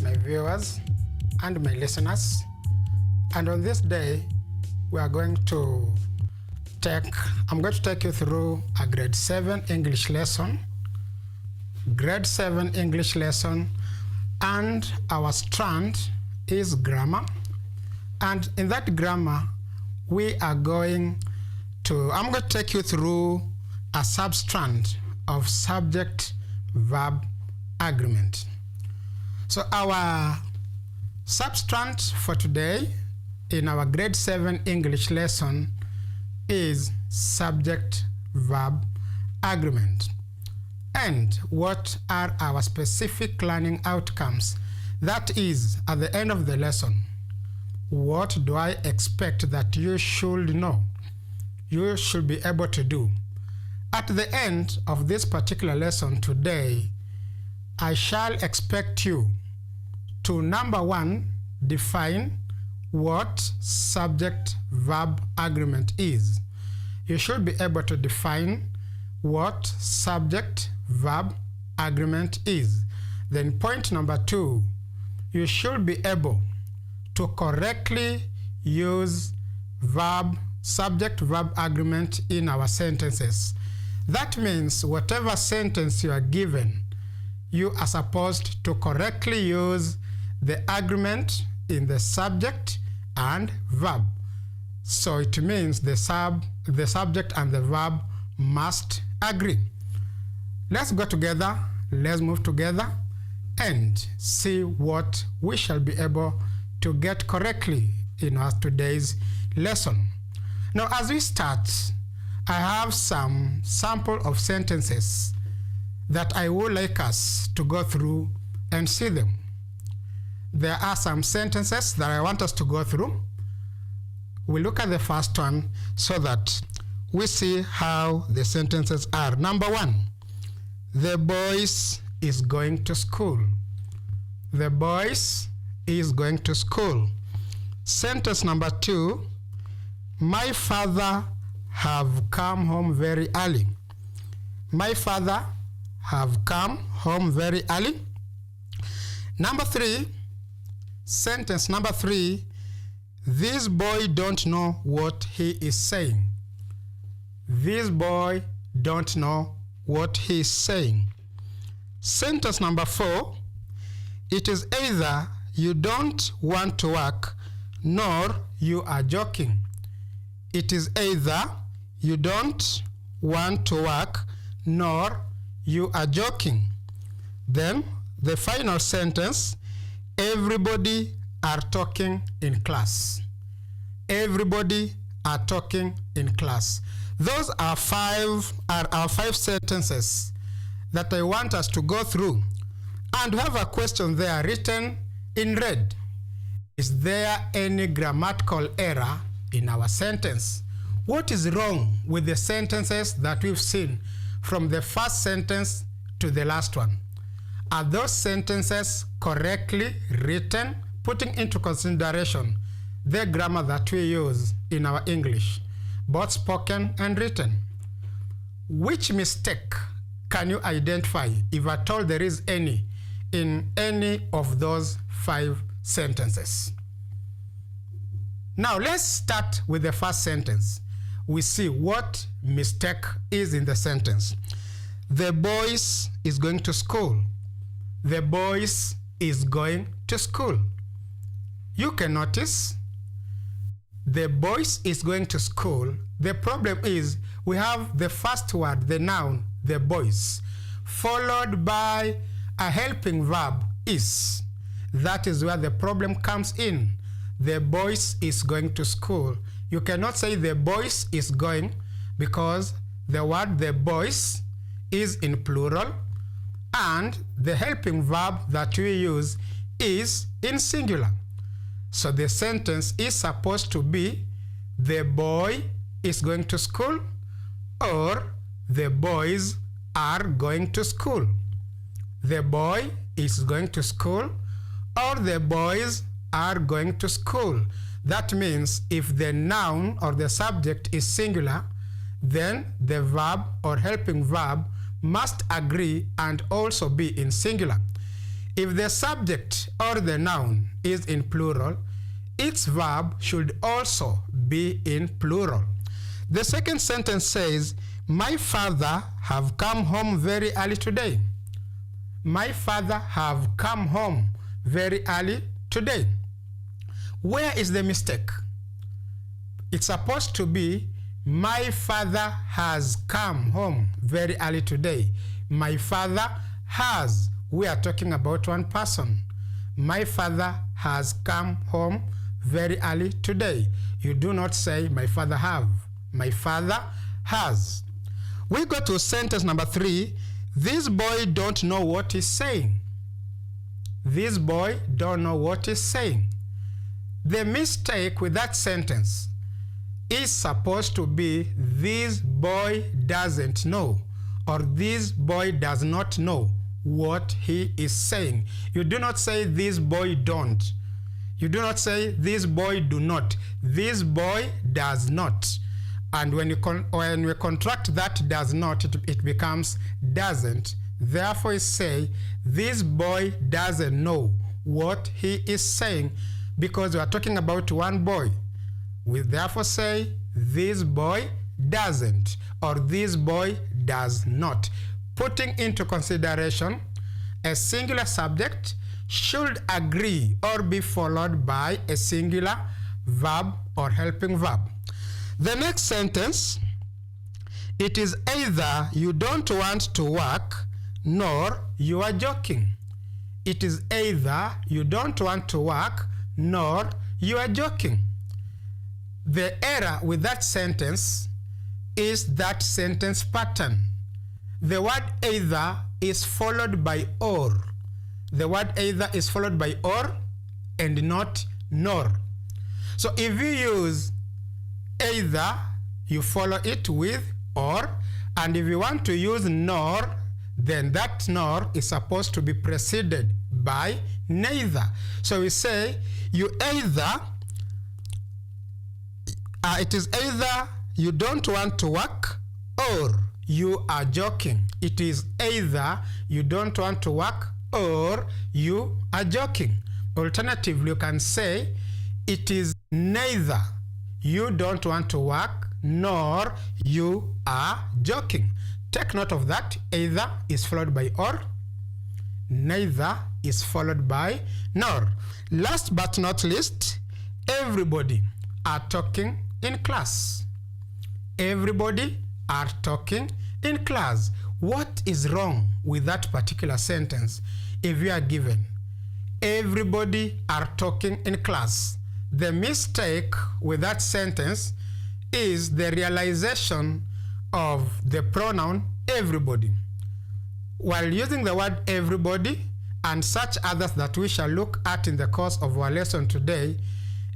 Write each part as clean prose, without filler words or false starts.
my viewers and my listeners. And on this day, I'm going to take you through a grade 7 English lesson. Grade 7 English lesson, and our strand is grammar. And in that grammar, I'm going to take you through a sub-strand of subject-verb agreement. So our sub-strand for today in our grade 7 English lesson is subject-verb agreement. And what are our specific learning outcomes? That is, at the end of the lesson, what do I expect that you should know, you should be able to do? At the end of this particular lesson today, I shall expect you to, number one, define what subject-verb agreement is. You should be able to define what subject-verb agreement is. Then point number two, you should be able to correctly use subject-verb agreement in our sentences. That means whatever sentence you are given, you are supposed to correctly use the agreement in the subject and verb. So it means the subject and the verb must agree. Let's go together, let's move together and see what we shall be able to get correctly in our today's lesson. Now, as we start, I have some sample of sentences that I would like us to go through and see them. There are some sentences that I want us to go through. We look at the first one so that we see how the sentences are. Number one, the boys is going to school. The boys is going to school. Sentence number two, my father have come home very early. My father have come home very early. Number three, sentence number three, this boy don't know what he is saying. This boy don't know what he is saying. Sentence number four, it is either you don't want to work nor you are joking. It is either you don't want to work nor you are joking. Then the final sentence, everybody are talking in class. Everybody are talking in class. Those are our five sentences that I want us to go through. And we have a question there written in red. Is there any grammatical error in our sentence? What is wrong with the sentences that we've seen from the first sentence to the last one? Are those sentences correctly written, putting into consideration the grammar that we use in our English, both spoken and written? Which mistake can you identify, if at all there is any, in any of those five sentences? Now let's start with the first sentence. We see what mistake is in the sentence. The boys is going to school. The boys is going to school. You can notice the boys is going to school. The problem is we have the first word, the noun, the boys, followed by a helping verb, is. That is where the problem comes in. The boys is going to school. You cannot say the boys is going because the word the boys is in plural and the helping verb that we use is in singular. So the sentence is supposed to be the boy is going to school or the boys are going to school. The boy is going to school or the boys are going to school. That means if the noun or the subject is singular, then the verb or helping verb must agree and also be in singular. If the subject or the noun is in plural, its verb should also be in plural. The second sentence says, my father have come home very early today. My father have come home very early today. Where is the mistake? It's supposed to be, my father has come home very early today. My father has. We are talking about one person. My father has come home very early today. You do not say, my father have. My father has. We go to sentence number 3. This boy don't know what he's saying. This boy don't know what he's saying. The mistake with that sentence is supposed to be, this boy doesn't know, or this boy does not know what he is saying. You do not say, this boy don't. You do not say, this boy do not. This boy does not. And when we contract that does not, it becomes doesn't. Therefore, we say, this boy doesn't know what he is saying, because we are talking about one boy. We therefore say, this boy doesn't, or this boy does not. Putting into consideration, a singular subject should agree or be followed by a singular verb or helping verb. The next sentence, it is either you don't want to work nor you are joking. It is either you don't want to work nor you are joking. The error with that sentence is that sentence pattern. The word either is followed by or. The word either is followed by or and not nor. So if you use either, you follow it with or, and if you want to use nor, then that nor is supposed to be preceded by neither. So we say, you either, it is either you don't want to work or you are joking. It is either you don't want to work or you are joking. Alternatively, you can say, it is neither you don't want to work nor you are joking. Take note of that. Either is followed by or. Neither is followed by nor. Last but not least, everybody are talking in class. Everybody are talking in class. What is wrong with that particular sentence? If you are given, everybody are talking in class, the mistake with that sentence is the realization of the pronoun everybody. While using the word everybody and such others that we shall look at in the course of our lesson today,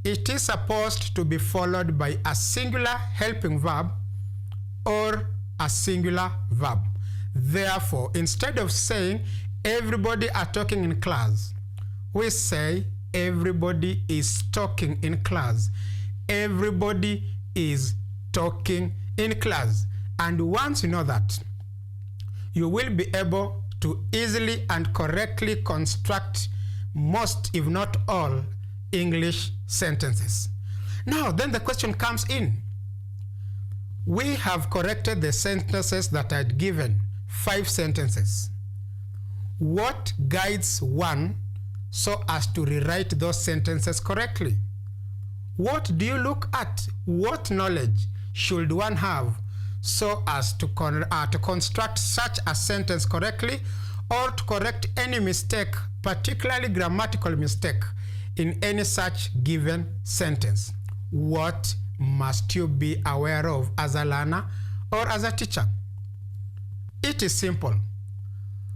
it is supposed to be followed by a singular helping verb or a singular verb. Therefore, instead of saying everybody are talking in class, we say everybody is talking in class. Everybody is talking in class. And once you know that, you will be able to easily and correctly construct most, if not all, English sentences. Now, then the question comes in. We have corrected the sentences that I had given, 5 sentences. What guides one so as to rewrite those sentences correctly? What do you look at? What knowledge should one have so as to construct such a sentence correctly, or to correct any mistake, particularly grammatical mistake, in any such given sentence? What must you be aware of as a learner or as a teacher? It is simple.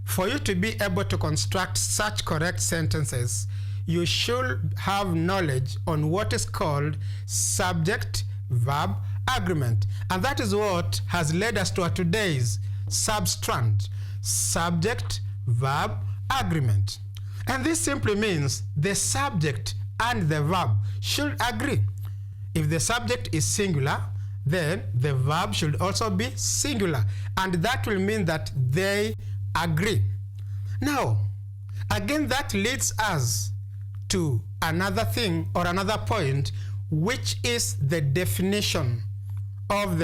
For you to be able to construct such correct sentences, you should have knowledge on what is called subject-verb agreement. And that is what has led us to our today's substrand, subject-verb agreement. And this simply means the subject and the verb should agree. If the subject is singular, then the verb should also be singular. And that will mean that they agree. Now, Again, that leads us to another thing or another point, which is the definition of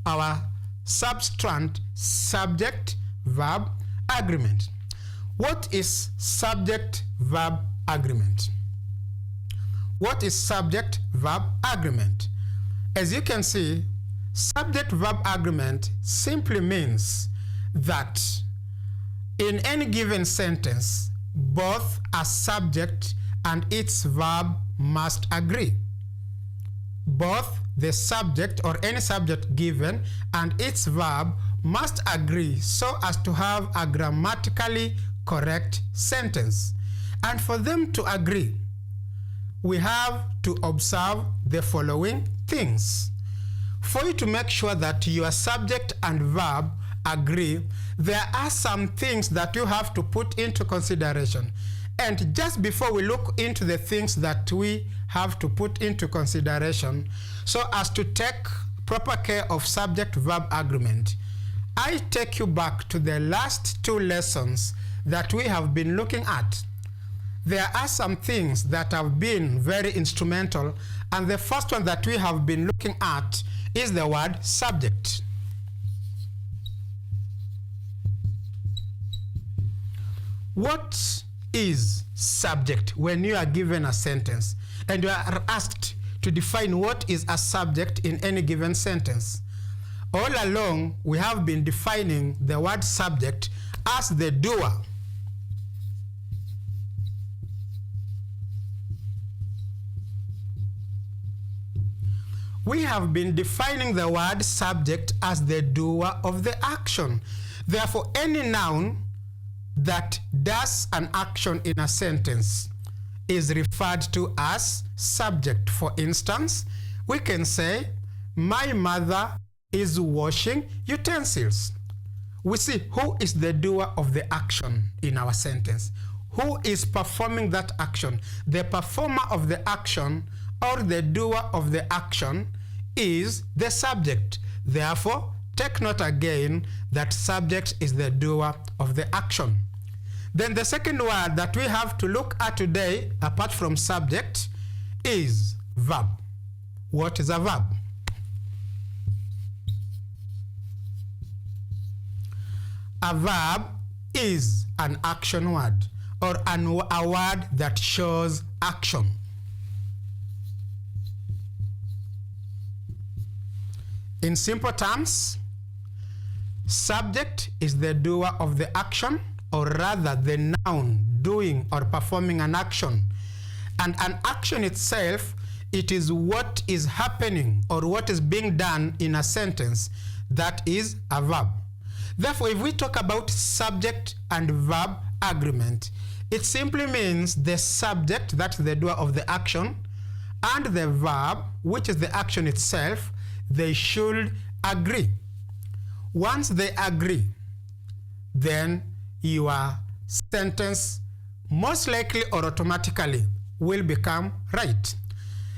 our substrand subject-verb agreement. What is subject-verb agreement? What is subject-verb agreement? As you can see, subject-verb agreement simply means that in any given sentence, both a subject and its verb must agree. Both the subject or any subject given and its verb must agree so as to have a grammatically correct sentence. And for them to agree, we have to observe the following things. For you to make sure that your subject and verb agree, there are some things that you have to put into consideration. And just before we look into the things that we have to put into consideration so as to take proper care of subject-verb agreement, I take you back to the last two lessons that we have been looking at. There are some things that have been very instrumental, and the first one that we have been looking at is the word subject. What is subject when you are given a sentence and you are asked to define what is a subject in any given sentence? All along, we have been defining the word subject as the doer. We have been defining the word subject as the doer of the action. Therefore, any noun that does an action in a sentence is referred to as subject. For instance, we can say, my mother is washing utensils. We see who is the doer of the action in our sentence. Who is performing that action? The performer of the action or the doer of the action is the subject. Therefore, take note again that subject is the doer of the action. Then the second word that we have to look at today, apart from subject, is verb. What is a verb? A verb is an action word or a word that shows action. In simple terms, subject is the doer of the action, or rather the noun doing or performing an action. And an action itself, it is what is happening or what is being done in a sentence. That is a verb. Therefore, if we talk about subject and verb agreement, it simply means the subject, that's the doer of the action, and the verb, which is the action itself, they should agree. Once they agree, then your sentence most likely or automatically will become right.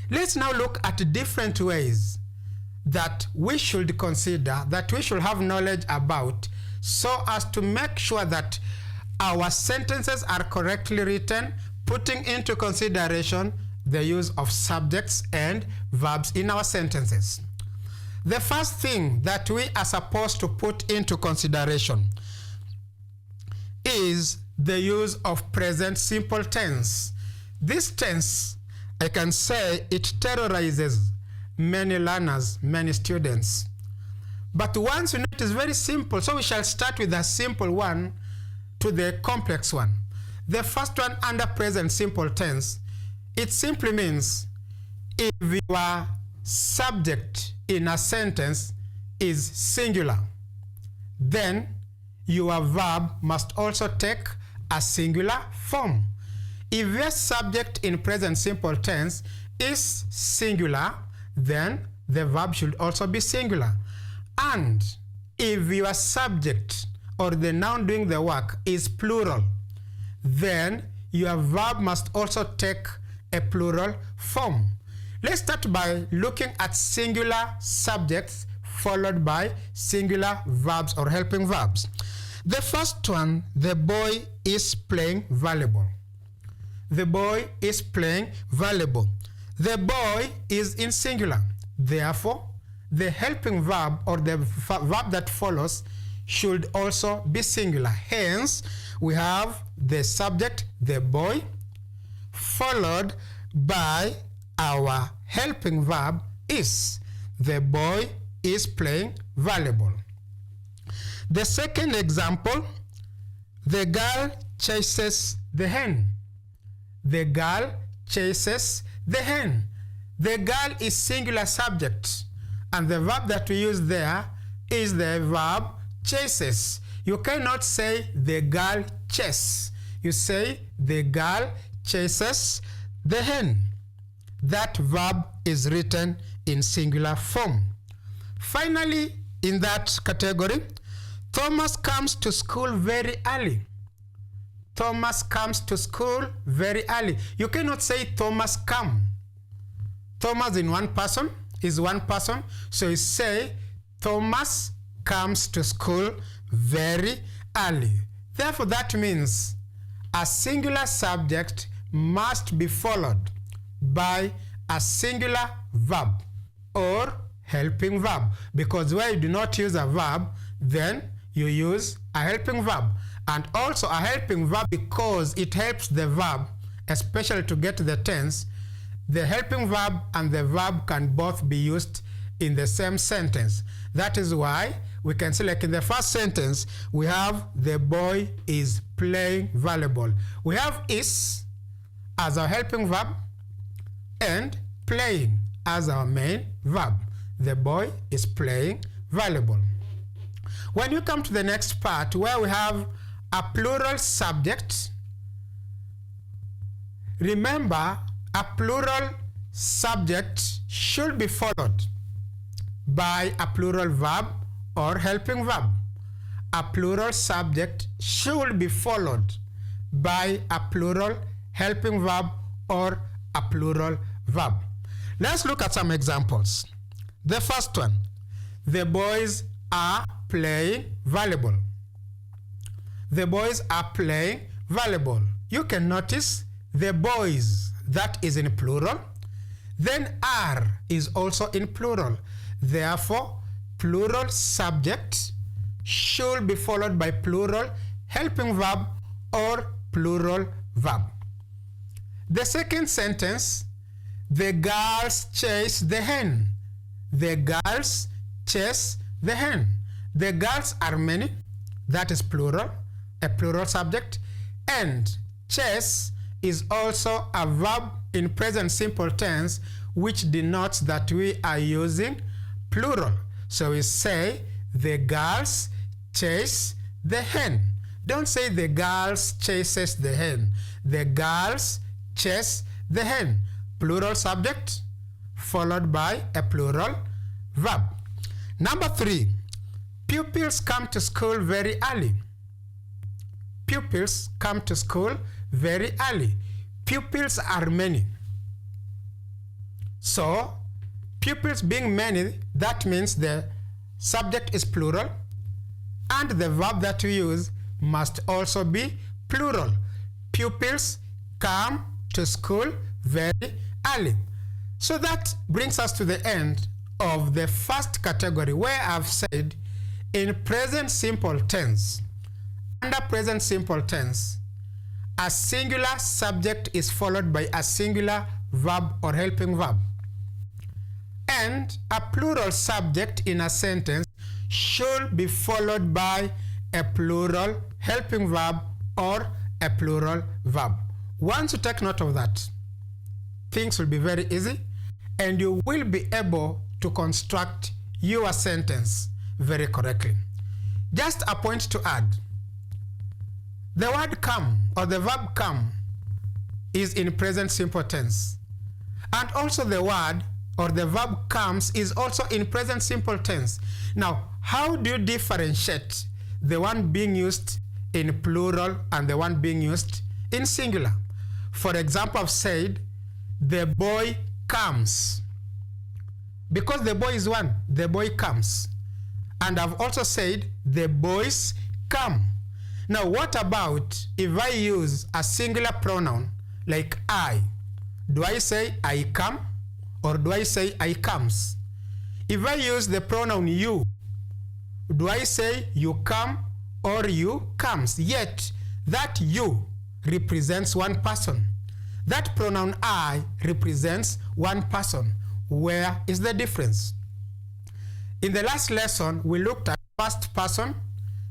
Let's now look at different ways that we should consider, that we should have knowledge about, so as to make sure that our sentences are correctly written, putting into consideration the use of subjects and verbs in our sentences. The first thing that we are supposed to put into consideration is the use of present simple tense. This tense, I can say, it terrorizes many learners, many students. But once you know it is very simple, so we shall start with a simple one to the complex one. The first one under present simple tense, it simply means if your subject in a sentence is singular, then your verb must also take a singular form. If your subject in present simple tense is singular, then the verb should also be singular. And if your subject or the noun doing the work is plural, then your verb must also take a plural form. Let's start by looking at singular subjects followed by singular verbs or helping verbs. The first one, the boy is playing volleyball. The boy is playing volleyball. The boy is in singular. Therefore, the helping verb or the verb that follows should also be singular. Hence, we have the subject, the boy, followed by our helping verb is. The boy is playing volleyball. The second example, the girl chases the hen. The girl chases the hen. The girl is singular subject, and the verb that we use there is the verb chases. You cannot say the girl chase. You say the girl chases the hen. That verb is written in singular form. Finally, in that category, Thomas comes to school very early. Thomas comes to school very early. You cannot say Thomas come. Thomas in one person is one person, so you say Thomas comes to school very early. Therefore, that means a singular subject must be followed by a singular verb or helping verb, because where you do not use a verb, then you use a helping verb. And also a helping verb, because it helps the verb, especially to get the tense. The helping verb and the verb can both be used in the same sentence. That is why we can see, like in the first sentence, we have the boy is playing volleyball. We have is as our helping verb and playing as our main verb. The boy is playing volleyball. When you come to the next part, where we have a plural subject, remember a plural subject should be followed by a plural verb or helping verb. A plural subject should be followed by a plural helping verb or a plural verb. Let's look at some examples. The first one, the boys are playing volleyball. The boys are playing volleyball. You can notice the boys, that is in plural. Then are is also in plural. Therefore, plural subject should be followed by plural helping verb or plural verb. The second sentence, the girls chase the hen. The girls chase the hen. The girls are many, that is plural, a plural subject, and chase is also a verb in present simple tense, which denotes that we are using plural. So we say the girls chase the hen. Don't say the girls chases the hen. The girls chase the hen. Plural subject followed by a plural verb. Number 3, pupils come to school very early. Pupils come to school very early. Pupils are many. So, pupils being many, that means the subject is plural and the verb that we use must also be plural. Pupils come to school very early. So that brings us to the end of the first category, where I've said in present simple tense, under present simple tense, a singular subject is followed by a singular verb or helping verb. And a plural subject in a sentence should be followed by a plural helping verb or a plural verb. Once you take note of that, things will be very easy and you will be able to construct your sentence very correctly. Just a point to add. The word come or the verb come is in present simple tense. And also the word or the verb comes is also in present simple tense. Now, how do you differentiate the one being used in plural and the one being used in singular? For example, I've said, the boy comes. Because the boy is one, the boy comes. And I've also said, the boys come. Now, what about if I use a singular pronoun like I? Do I say I come or do I say I comes? If I use the pronoun you, do I say you come or you comes? Yet that you represents one person. That pronoun I represents one person. Where is the difference? In the last lesson, we looked at first person,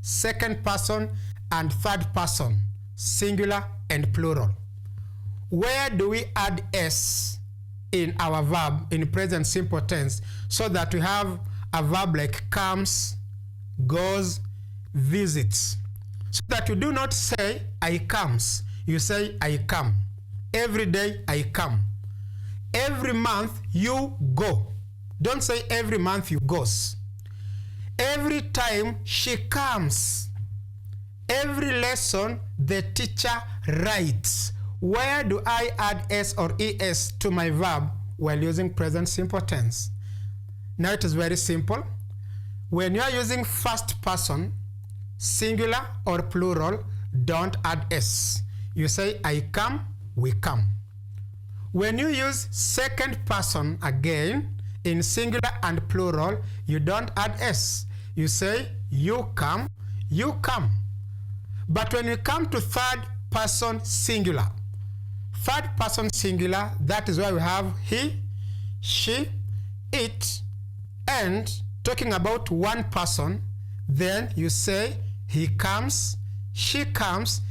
second person, and third person, singular and plural. Where do we add s in our verb in present simple tense so that we have a verb like comes, goes, visits? So that you do not say I comes, you say I come. Every day I come. Every month you go. Don't say every month you goes. Every time she comes. Every lesson the teacher writes. Where do I add s or es to my verb while using present simple tense? Now it is very simple. When you are using first person, singular or plural, don't add s. You say I come, we come. When you use second person again, in singular and plural, you don't add s. You say you come, you come. But when you come to third person singular, that is why we have he, she, it, and talking about one person, then you say he comes, she comes,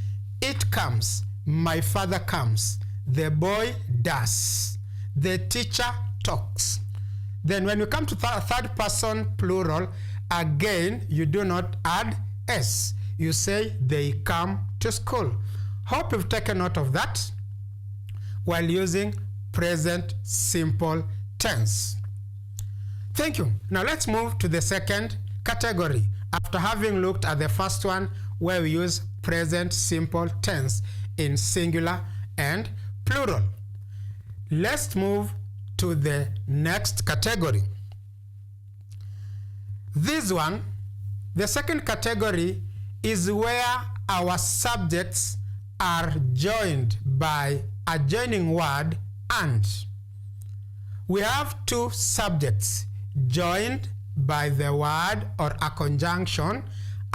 it comes, my father comes, the boy does, the teacher talks. Then when you come to third person plural, again you do not add s. You say they come to school. Hope you've taken note of that while using present simple tense. Thank you. Now let's move to the second category after having looked at the first one where we use present simple tense in singular and plural. Let's move to the next category. This one, the second category, is where our subjects are joined by a joining word and. We have two subjects joined by the word or a conjunction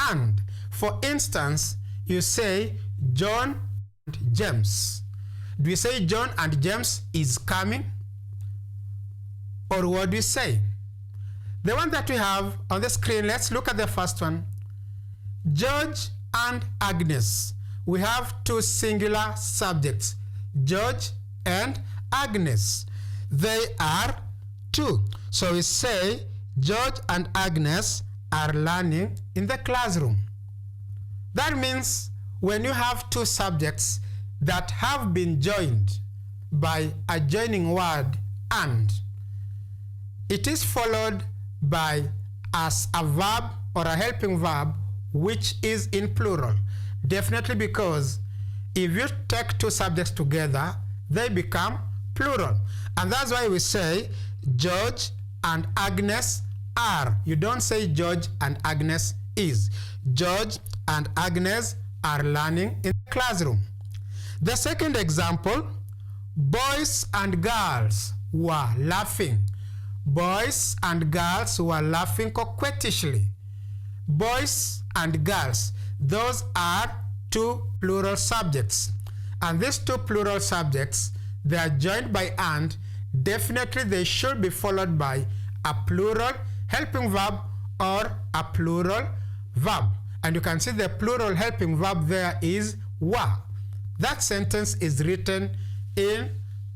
and. For instance, you say John and James. Do we say John and James is coming? Or what do we say? The one that we have on the screen, let's look at the first one. George and Agnes. We have two singular subjects, George and Agnes. They are two. So we say George and Agnes are learning in the classroom. That means when you have two subjects that have been joined by a joining word and, it is followed by as a verb or a helping verb which is in plural. Definitely, because if you take two subjects together, they become plural. And that's why we say George and Agnes are. You don't say George and Agnes is. George and Agnes are learning in the classroom. The second example, boys and girls were laughing. Boys and girls were laughing coquettishly. Boys and girls, those are two plural subjects. And these two plural subjects, they are joined by and. Definitely they should be followed by a plural helping verb or a plural verb. And you can see the plural helping verb there is were. That sentence is written in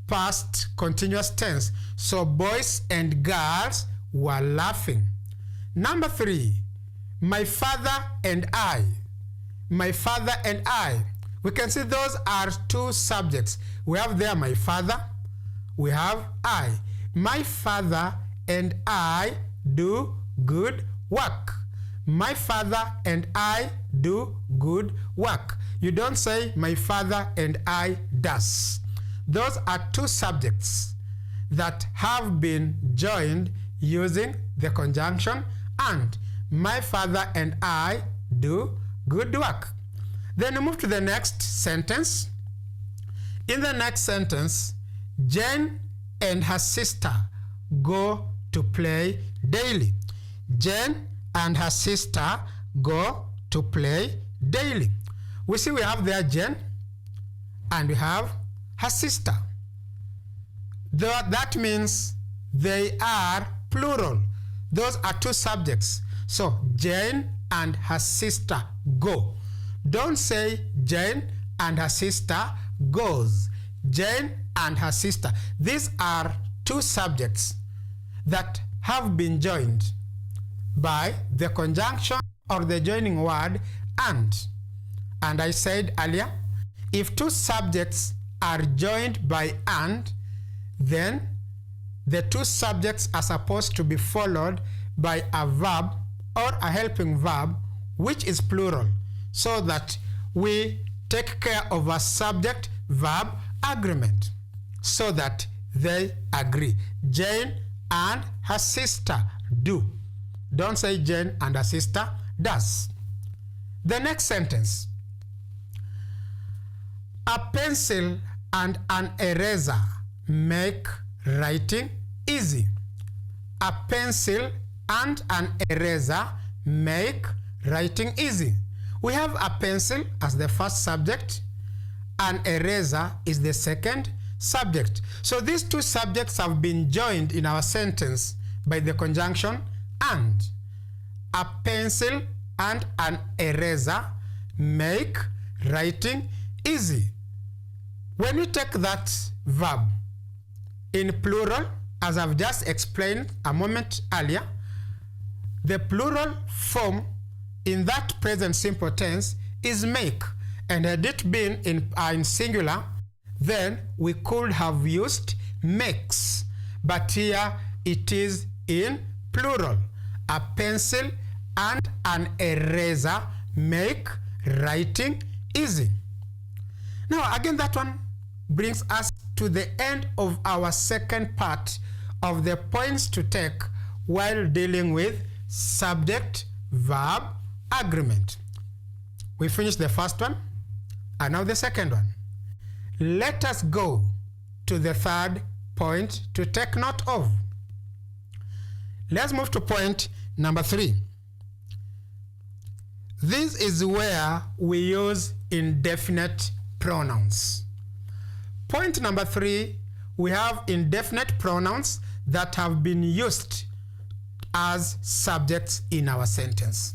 past continuous tense. So boys and girls were laughing. Number 3, my father and I. My father and I. We can see those are two subjects. We have there my father, we have I. My father and I do good work. My father and I do good work. You don't say my father and I does. Those are two subjects that have been joined using the conjunction and. My father and I do good work. Then we move to the next sentence. In the next sentence, Jane and her sister go to play daily. Jane and her sister go to play daily. We see we have there Jane and we have her sister. That means they are plural. Those are two subjects. So Jane and her sister go. Don't say Jane and her sister goes. Jane and her sister. These are two subjects that have been joined by the conjunction or the joining word and. And I said earlier, if two subjects are joined by and, then the two subjects are supposed to be followed by a verb or a helping verb which is plural, so that we take care of a subject-verb agreement, so that they agree. Jane and her sister do. Don't say Jane and her sister does. The next sentence. A pencil and an eraser make writing easy. A pencil and an eraser make writing easy. We have a pencil as the first subject, an eraser is the second subject. So these two subjects have been joined in our sentence by the conjunction and. A pencil and an eraser make writing easy. When we take that verb in plural, as I've just explained a moment earlier, the plural form in that present simple tense is make. And had it been in singular, then we could have used makes. But here it is in plural. A pencil and an eraser make writing easy. Now again, that one brings us to the end of our second part of the points to take while dealing with subject-verb agreement. We finished the first one, and now the second one. Let us go to the third point to take note of. Let's move to point number 3. This is where we use indefinite pronouns. Point number 3, we have indefinite pronouns that have been used as subjects in our sentence.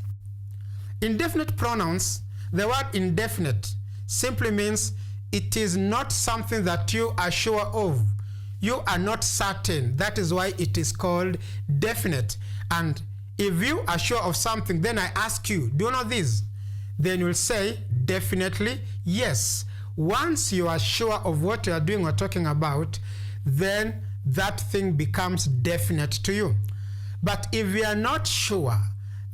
Indefinite pronouns, the word indefinite simply means it is not something that you are sure of. You are not certain. That is why it is called definite. And if you are sure of something, then I ask you, do you know this? Then you'll say definitely yes. Once you are sure of what you are doing or talking about, then that thing becomes definite to you. But if you are not sure,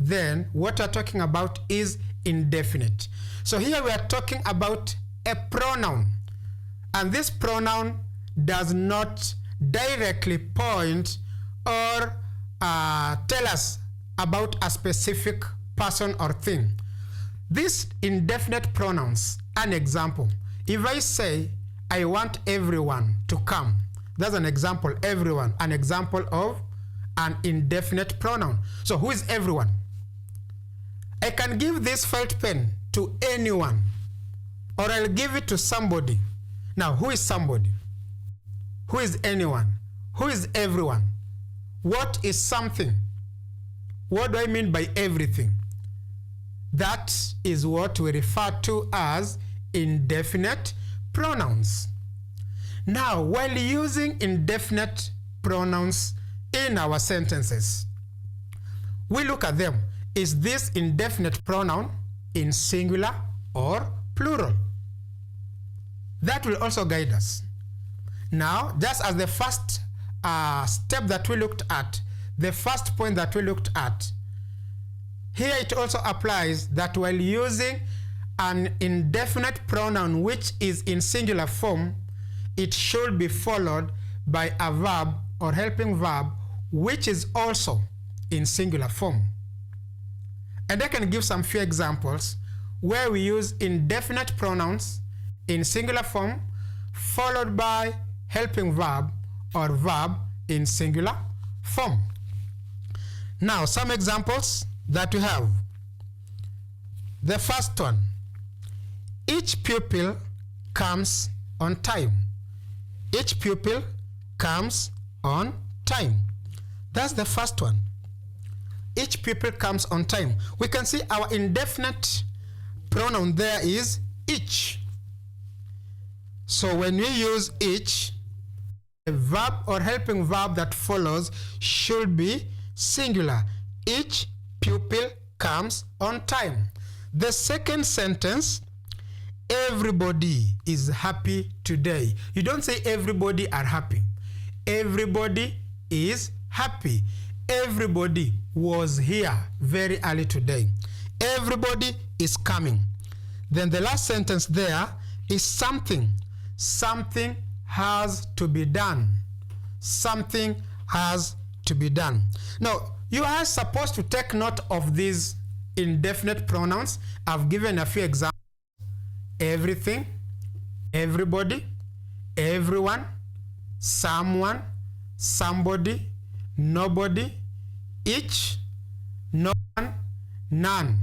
then what you're talking about is indefinite. So here we are talking about a pronoun. And this pronoun does not directly point or tell us about a specific person or thing. These indefinite pronouns, an example. If I say, I want everyone to come, that's an example, everyone, an example of an indefinite pronoun. So who is everyone? I can give this felt pen to anyone, or I'll give it to somebody. Now, who is somebody? Who is anyone? Who is everyone? What is something? What do I mean by everything? That is what we refer to as indefinite pronouns. Now, while using indefinite pronouns in our sentences, we look at them. Is this indefinite pronoun in singular or plural? That will also guide us. Now, just as the first step that we looked at, the first point that we looked at, here it also applies that while using an indefinite pronoun which is in singular form, it should be followed by a verb or helping verb which is also in singular form. And I can give some few examples where we use indefinite pronouns in singular form followed by helping verb or verb in singular form. Now, some examples that we have. The first one, each pupil comes on time. Each pupil comes on time. That's the first one. Each pupil comes on time. We can see our indefinite pronoun there is each. So when we use each, the verb or helping verb that follows should be singular. Each pupil comes on time. The second sentence, everybody is happy today. You don't say everybody are happy. Everybody is happy. Everybody was here very early today. Everybody is coming. Then the last sentence there is something. Something has to be done. Something has to be done. Now, you are supposed to take note of these indefinite pronouns. I've given a few examples. Everything, everybody, everyone, someone, somebody, nobody, each, no one, none,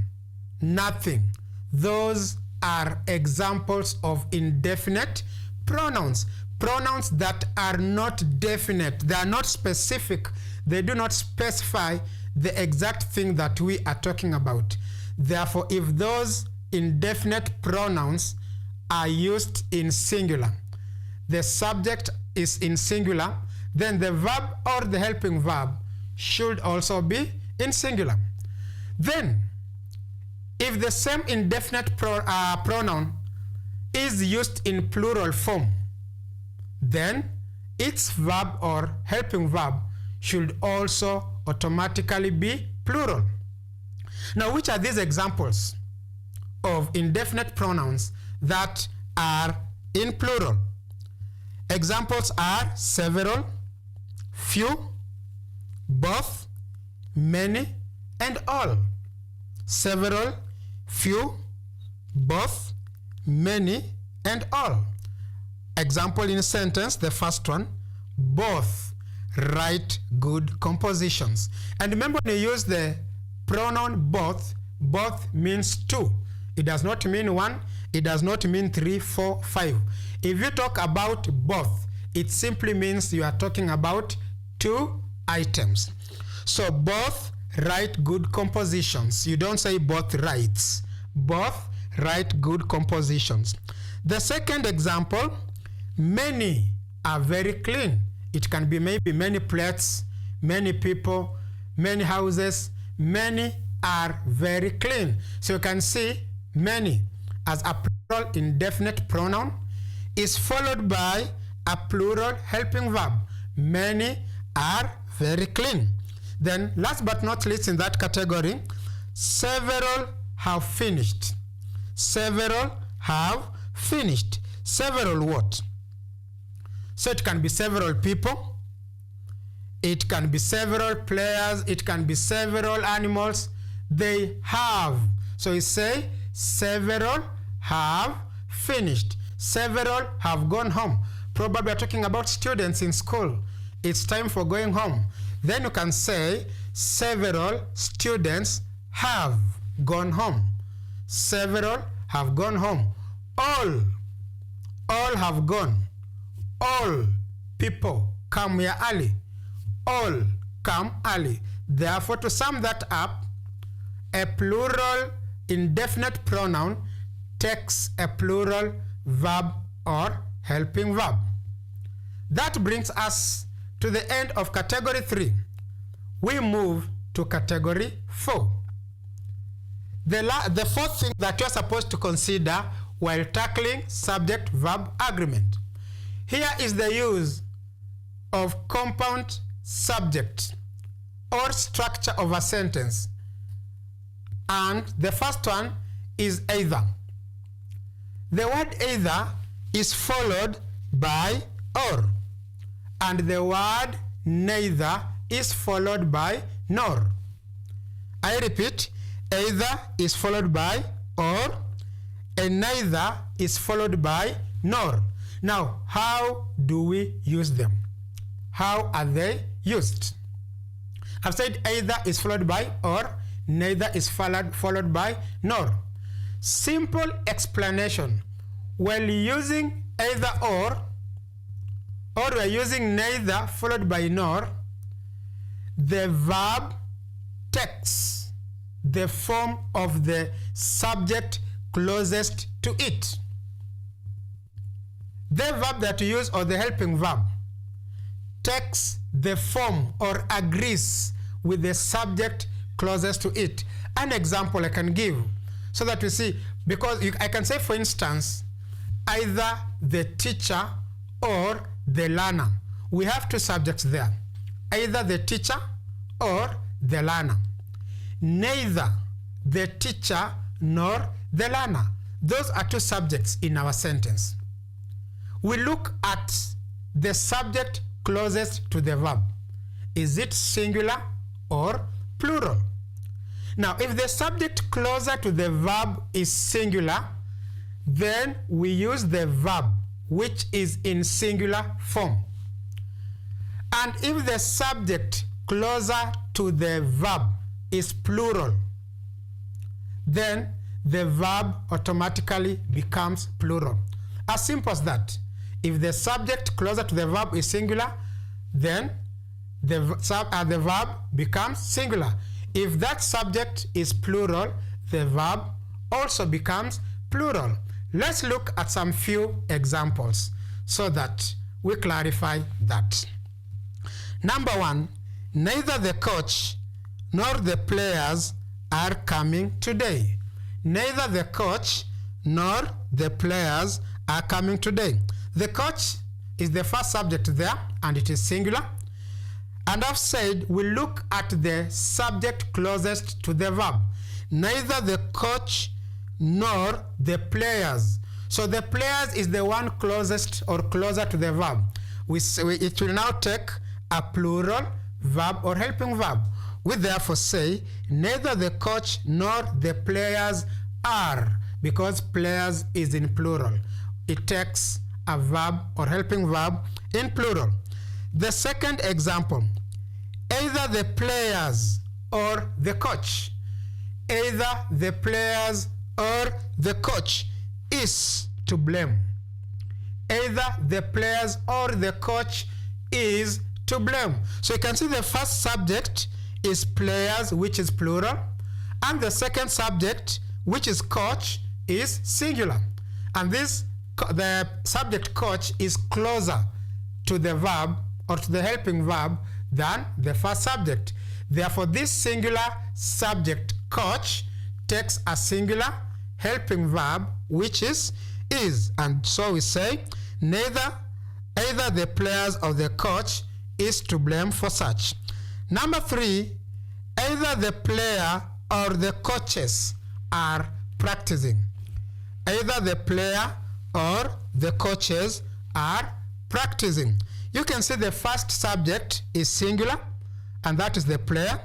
nothing. Those are examples of indefinite pronouns. Pronouns that are not definite. They are not specific. They do not specify the exact thing that we are talking about. Therefore, if those indefinite pronouns are used in singular, the subject is in singular, then the verb or the helping verb should also be in singular. Then, if the same indefinite pronoun is used in plural form, then its verb or helping verb should also automatically be plural. Now, which are these examples of indefinite pronouns that are in plural? Examples are several, few, both, many, and all. Several, few, both, many, and all. Example in a sentence, the first one, both write good compositions. And remember, when you use the pronoun both, both means two. It does not mean one. It does not mean 3, 4, 5. If you talk about both, it simply means you are talking about two items. So both write good compositions. You don't say both writes. Both write good compositions. The second example, many are very clean. It can be maybe many plates, many people, many houses. Many are very clean. So you can see many as a plural indefinite pronoun is followed by a plural helping verb. Many are very clean. Then last but not least in that category, several have finished. Several have finished. Several what? So it can be several people. It can be several players. It can be several animals. They have. So you say several have finished. Several have gone home. Probably you're talking about students in school. It's time for going home. Then you can say several students have gone home. Several have gone home. All have gone. All people come here early. All come early. Therefore, to sum that up, a plural indefinite pronoun takes a plural verb or helping verb. That brings us to the end of category 3. We move to category 4. The fourth thing that you're supposed to consider while tackling subject-verb agreement. Here is the use of compound subject or structure of a sentence. And the first one is either. The word either is followed by or. And the word neither is followed by nor. I repeat, either is followed by or, and neither is followed by nor. Now, how do we use them? How are they used? I've said either is followed by or, neither is followed by nor. Simple explanation. When using either or we are using neither followed by nor, the verb takes the form of the subject closest to it. The verb that you use, or the helping verb, takes the form or agrees with the subject closest to it. An example I can give so that we see, because I can say, for instance, either the teacher or the learner. We have two subjects there, either the teacher or the learner. Neither the teacher nor the learner. Those are two subjects in our sentence. We look at the subject closest to the verb. Is it singular or plural? Now, if the subject closer to the verb is singular, then we use the verb which is in singular form. And if the subject closer to the verb is plural, then the verb automatically becomes plural. As simple as that. If the subject closer to the verb is singular, then the verb becomes singular. If that subject is plural, the verb also becomes plural. Let's look at some few examples so that we clarify that. Number one, neither the coach nor the players are coming today. Neither the coach nor the players are coming today. The coach is the first subject there, and it is singular. And I've said we look at the subject closest to the verb. Neither the coach nor the players. So the players is the one closest or closer to the verb. It will now take a plural verb or helping verb. We therefore say neither the coach nor the players are, because players is in plural. It takes a verb or helping verb in plural. The second example, either the players or the coach. Either the players or the coach is to blame. Either the players or the coach is to blame. So you can see the first subject is players, which is plural, and the second subject, which is coach, is singular. And the subject coach is closer to the verb or to the helping verb than the first subject. Therefore, this singular subject coach takes a singular helping verb, which is. And so we say either the players or the coach is to blame for such. Number three, either the player or the coaches are practicing. Either the player or the coaches are practicing. You can see the first subject is singular, and that is the player,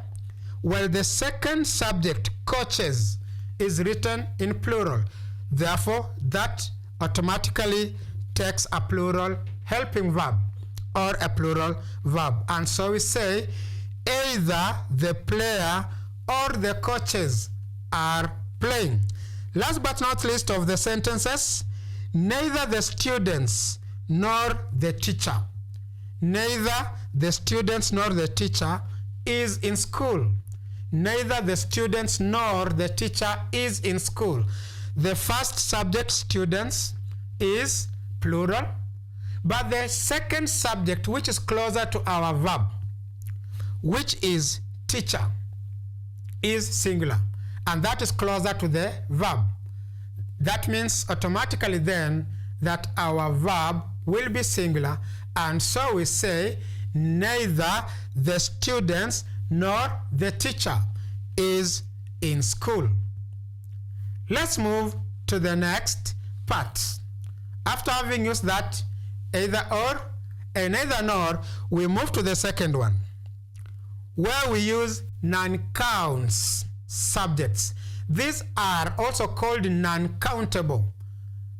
while the second subject, coaches, is written in plural. Therefore, that automatically takes a plural helping verb or a plural verb. And so we say either the player or the coaches are playing. Last but not least of the sentences, neither the students nor the teacher. Neither the students nor the teacher is in school. Neither the students nor the teacher is in school. The first subject, students, is plural, but the second subject, which is closer to our verb, which is teacher, is singular, and that is closer to the verb. That means automatically then that our verb will be singular, and so we say neither the students nor the teacher is in school. Let's move to the next part. After having used that either or and neither nor, we move to the second one, where we use non-counts subjects. These are also called non-countable.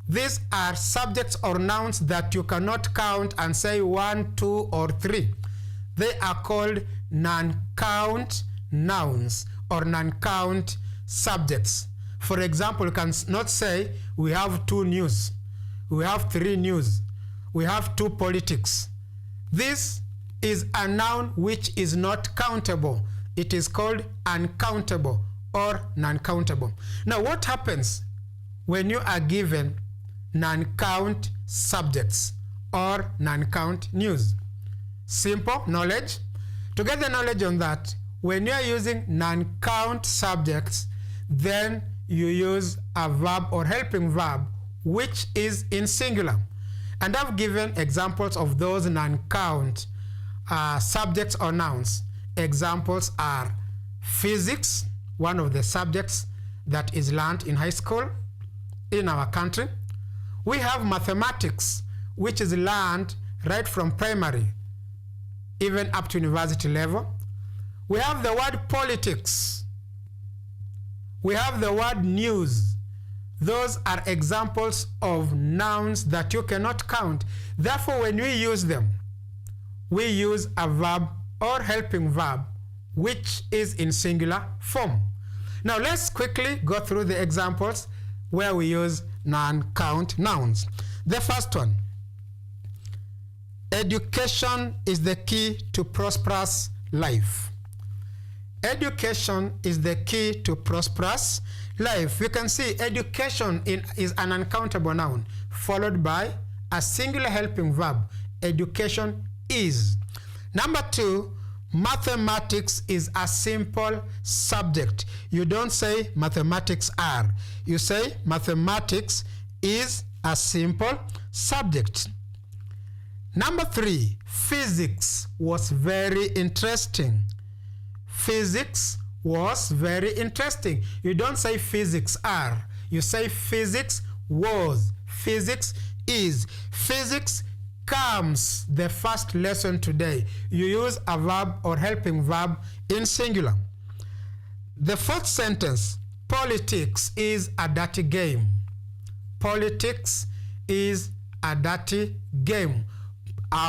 These are subjects or nouns that you cannot count and say 1, 2, or 3. They are called non-count nouns or non-count subjects. For example, you cannot say we have 2 news, we have 3 news, we have 2 politics. This is a noun which is not countable. It is called uncountable or non-countable. Now, what happens when you are given non-count subjects or non-count news? Simple knowledge. To get the knowledge on that, when you are using non-count subjects, then you use a verb or helping verb which is in singular. And I've given examples of those non-count subjects or nouns. Examples are physics, one of the subjects that is learned in high school in our country. We have mathematics, which is learned right from primary, even up to university level. We have the word politics. We have the word news. Those are examples of nouns that you cannot count. Therefore, when we use them, we use a verb or helping verb which is in singular form. Now let's quickly go through the examples where we use non-count nouns. The first one, education is the key to prosperous life. Education is the key to prosperous life. You can see education is an uncountable noun followed by a singular helping verb. Education is. Number 2, mathematics is a simple subject. You don't say mathematics are. You say mathematics is a simple subject. Number 3, physics was very interesting. Physics was very interesting. You don't say physics are. You say physics was. Physics is. Physics comes, the first lesson today. You use a verb or helping verb in singular. The fourth sentence, politics is a dirty game. Politics is a dirty game.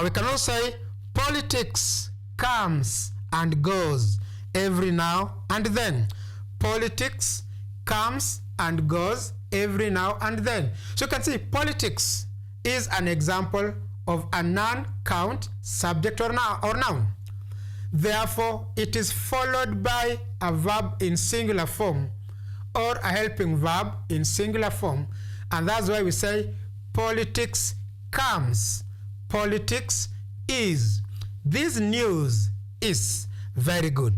We can also say politics comes and goes every now and then. Politics comes and goes every now and then. So you can see politics is an example of a non-count subject or noun. Therefore, it is followed by a verb in singular form or a helping verb in singular form. And that's why we say politics comes. Politics is. This news is. Very good.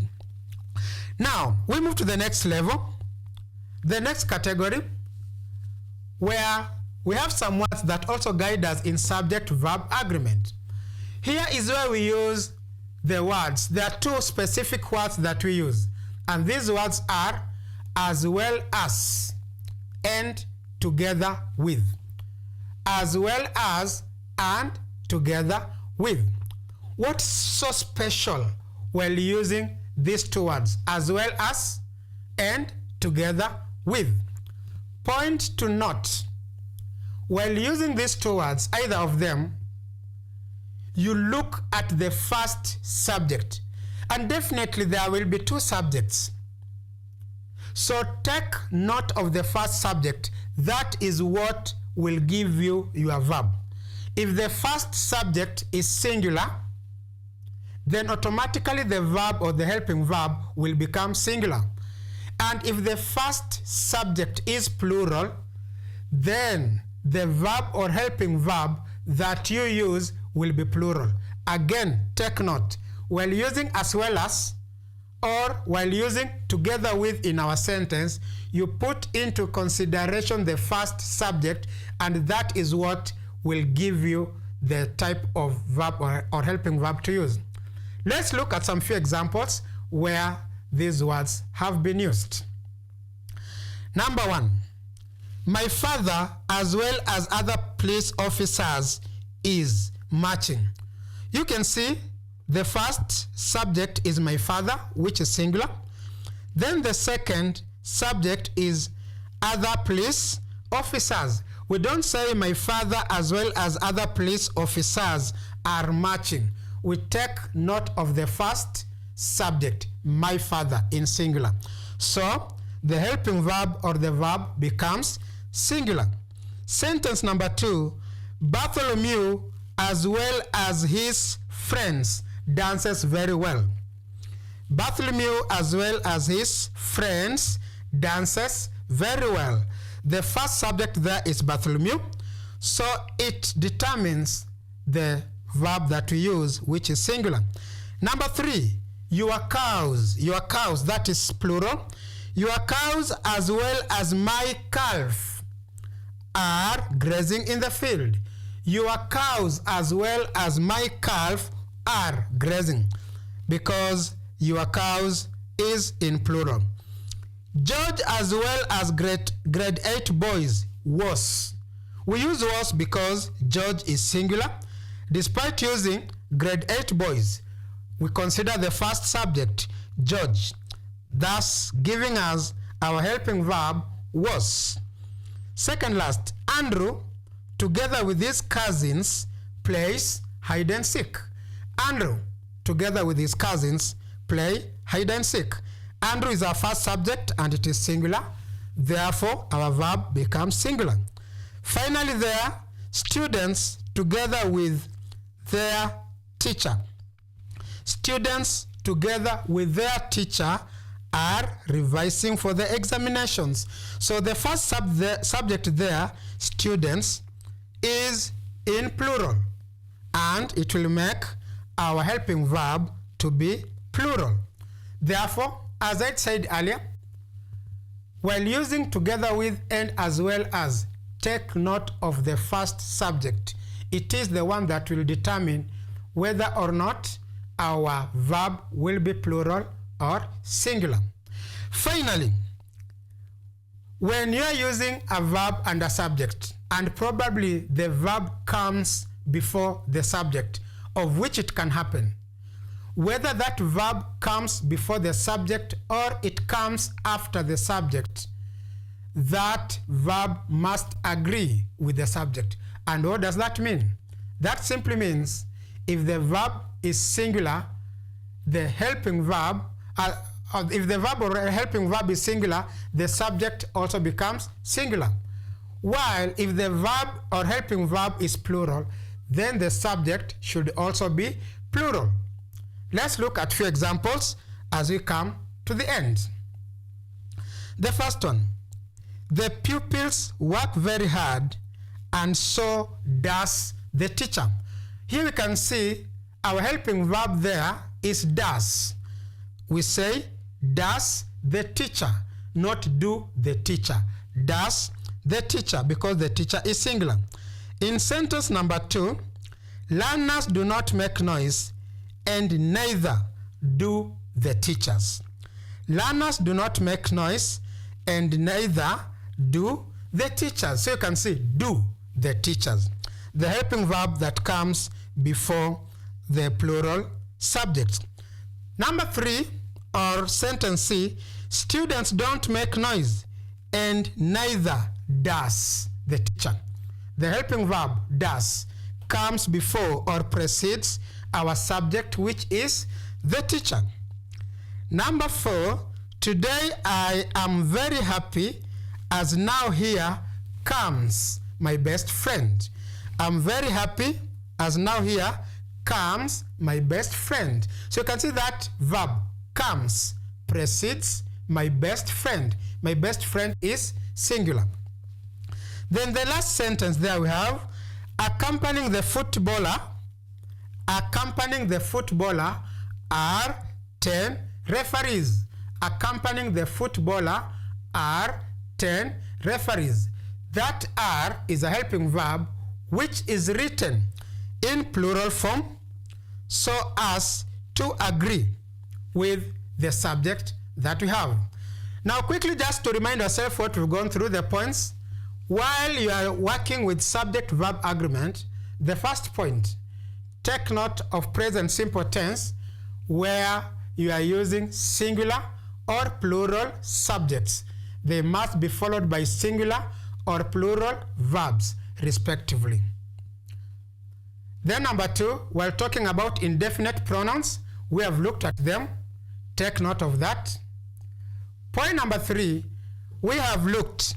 Now, we move to the next level, the next category, where we have some words that also guide us in subject-verb agreement. Here is where we use the words. There are 2 specific words that we use, and these words are as well as and together with. As well as and together with. What's so special while using these 2 words, as well as and together with? Point to note, while using these 2 words, either of them, you look at the first subject, and definitely there will be 2 subjects. So take note of the first subject. That is what will give you your verb. If the first subject is singular, then automatically the verb or the helping verb will become singular. And if the first subject is plural, then the verb or helping verb that you use will be plural. Again, take note, while using as well as or while using together with in our sentence, you put into consideration the first subject, and that is what will give you the type of verb or helping verb to use. Let's look at some few examples where these words have been used. Number 1, my father, as well as other police officers, is marching. You can see the first subject is my father, which is singular. Then the second subject is other police officers. We don't say my father as well as other police officers are marching. We take note of the first subject, my father, in singular. So the helping verb or the verb becomes singular. Sentence number 2, Bartholomew as well as his friends dances very well. Bartholomew as well as his friends dances very well. The first subject there is Bartholomew, so it determines the verb that we use, which is singular. Number 3, your cows, that is plural. Your cows as well as my calf are grazing in the field. Your cows as well as my calf are grazing, because your cows is in plural. George as well as grade 8 boys was. We use was because George is singular. Despite using grade 8 boys, we consider the first subject, George, thus giving us our helping verb was. Second last, Andrew together with his cousins plays hide and seek. Andrew together with his cousins play hide and seek. Andrew is our first subject and it is singular. Therefore, our verb becomes singular. Finally there, students together with their teacher. Students together with their teacher are revising for the examinations. So the first subject there, students, is in plural, and it will make our helping verb to be plural. Therefore, as I said earlier, while using together with and as well as, take note of the first subject. It is the one that will determine whether or not our verb will be plural or singular. Finally, when you are using a verb and a subject, and probably the verb comes before the subject, of which it can happen, whether that verb comes before the subject or it comes after the subject, that verb must agree with the subject. And what does that mean? That simply means if the verb is singular, the helping verb, if the verb or helping verb is singular, the subject also becomes singular. While if the verb or helping verb is plural, then the subject should also be plural. Let's look at a few examples as we come to the end. The first one, the pupils work very hard and so does the teacher. Here we can see our helping verb there is does. We say does the teacher, not do the teacher. Does the teacher, because the teacher is singular. In sentence number 2, learners do not make noise and neither do the teachers. Learners do not make noise and neither do the teachers. So you can see do the teachers, the helping verb that comes before the plural subject. Number 3, or sentence C, students don't make noise and neither does the teacher. The helping verb does comes before or precedes our subject, which is the teacher. Number 4, today I am very happy as now here comes my best friend. I'm very happy as now here comes my best friend. So you can see that verb comes precedes my best friend. My best friend is singular. Then the last sentence there we have accompanying the footballer are 10 referees. Accompanying the footballer are 10 referees. That are is a helping verb which is written in plural form so as to agree with the subject that we have. Now quickly, just to remind ourselves what we've gone through, the points. While you are working with subject-verb agreement, the first point, take note of present simple tense where you are using singular or plural subjects. they must be followed by singular or plural verbs, respectively. Then number 2, while talking about indefinite pronouns, we have looked at them. Take note of that. Point number 3, we have looked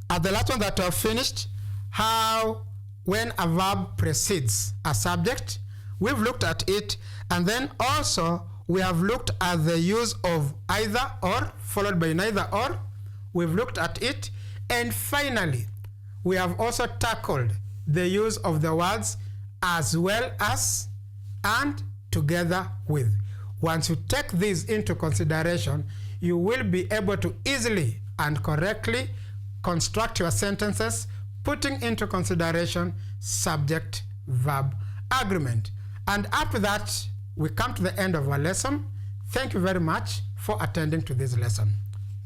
at the last one that we have finished, how when a verb precedes a subject, we've looked at it, and then also we have looked at the use of either or followed by neither or. We've looked at it, and finally we have also tackled the use of the words as well as and together with. Once you take these into consideration, you will be able to easily and correctly construct your sentences, putting into consideration subject-verb agreement. And after that, we come to the end of our lesson. Thank you very much for attending to this lesson.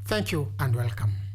Thank you and welcome.